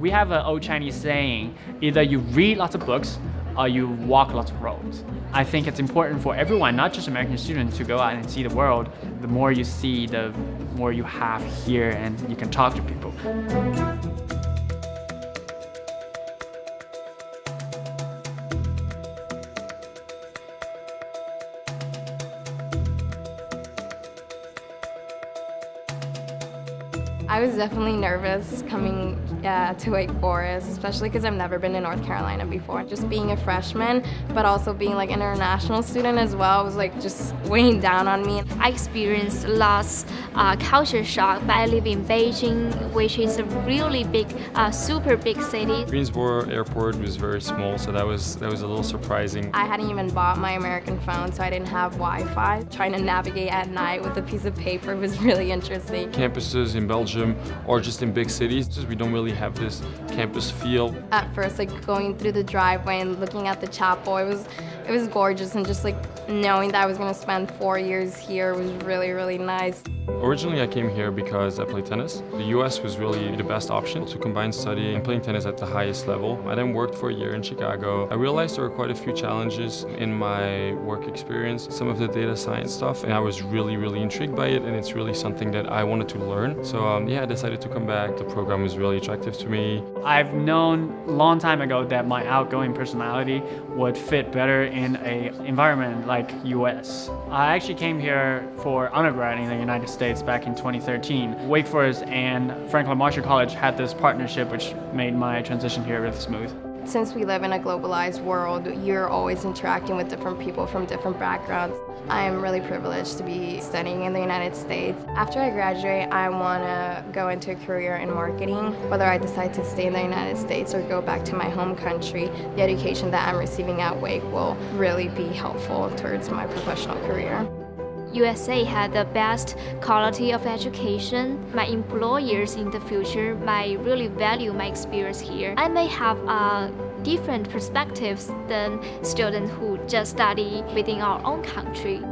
We have an old Chinese saying, either you read lots of books or you walk lots of roads. I think it's important for everyone, not just American students, to go out and see the world. The more you see, the more you have here and you can talk to people. I was definitely nervous coming to Wake Forest, especially because I've never been to North Carolina before. Just being a freshman, but also being like an international student as well was like just weighing down on me. I experienced lots culture shock, but I live in Beijing, which is a really big, super big city. Greensboro Airport was very small, so that was a little surprising. I hadn't even bought my American phone, so I didn't have Wi-Fi. Trying to navigate at night with a piece of paper was really interesting. Campuses in Belgium or just in big cities, just we don't really have this campus feel. At first, like going through the driveway and looking at the chapel, it was gorgeous, and just like knowing that I was going to spend 4 years here was really, really nice. Originally, I came here because I play tennis. The US was really the best option to combine studying and playing tennis at the highest level. I then worked for a year in Chicago. I realized there were quite a few challenges in my work experience, some of the data science stuff, and I was really, really intrigued by it, and it's really something that I wanted to learn. So yeah, I decided to come back. The program was really attractive to me. I've known a long time ago that my outgoing personality would fit better in an environment like US. I actually came here for undergrad in the United States back in 2013. Wake Forest and Franklin Marshall College had this partnership which made my transition here really smooth. Since we live in a globalized world, you're always interacting with different people from different backgrounds. I am really privileged to be studying in the United States. After I graduate, I want to go into a career in marketing. Whether I decide to stay in the United States or go back to my home country, the education that I'm receiving at Wake will really be helpful towards my professional career. USA had the best quality of education. My employers in the future might really value my experience here. I may have different perspectives than students who just study within our own country.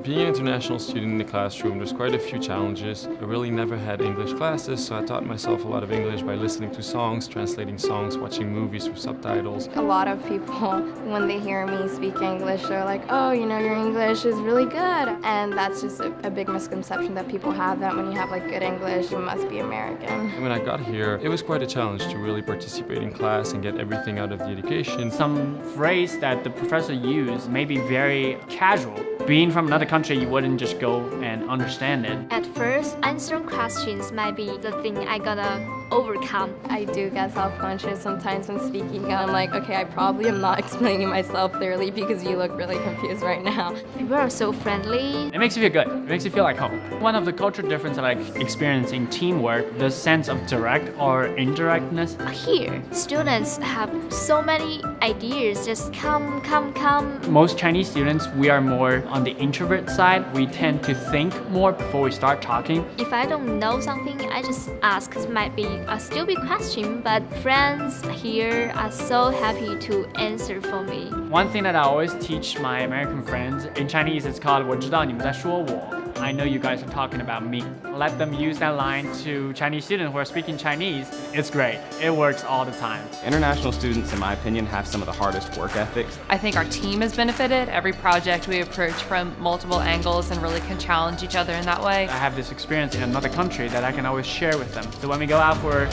Being an international student in the classroom, there's quite a few challenges. I really never had English classes, so I taught myself a lot of English by listening to songs, translating songs, watching movies with subtitles. A lot of people, when they hear me speak English, they're like, oh, you know, your English is really good. And that's just a big misconception that people have, that when you have like good English, you must be American. When I got here, it was quite a challenge to really participate in class and get everything out of the education. Some phrase that the professor used may be very casual. Being from another country, you wouldn't just go and understand it. At first, answering questions might be the thing I gotta overcome. I do get self-conscious sometimes when speaking. I'm like, okay, I probably am not explaining myself clearly because you look really confused right now. People are so friendly. It makes you feel good. It makes you feel like home. One of the cultural differences that I experience in teamwork, the sense of direct or indirectness. Here, students have so many ideas, just come. Most Chinese students, we are more on the introvert side. We tend to think more before we start talking. If I don't know something, I just ask. It might be a stupid question, but friends here are so happy to answer for me. One thing that I always teach my American friends, in Chinese it's called 我知道你们在说我. I know you guys are talking about me. Let them use that line to Chinese students who are speaking Chinese. It's great. It works all the time. International students, in my opinion, have some of the hardest work ethics. I think our team has benefited. Every project we approach from multiple angles and really can challenge each other in that way. I have this experience in another country that I can always share with them. So when we go out for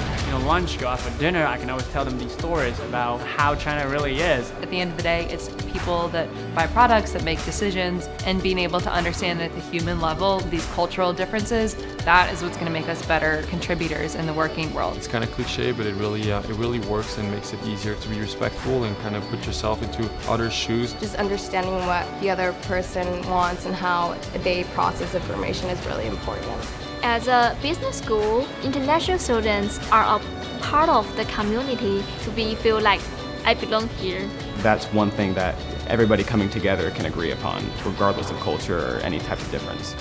lunch, go out for dinner, I can always tell them these stories about how China really is. At the end of the day, it's people that buy products, that make decisions, and being able to understand at the human level these cultural differences, that is what's going to make us better contributors in the working world. It's kind of cliche, but it really works and makes it easier to be respectful and kind of put yourself into others' shoes. Just understanding what the other person wants and how they process information is really important. As a business school, international students are a part of the community to feel like I belong here. That's one thing that everybody coming together can agree upon, regardless of culture or any type of difference.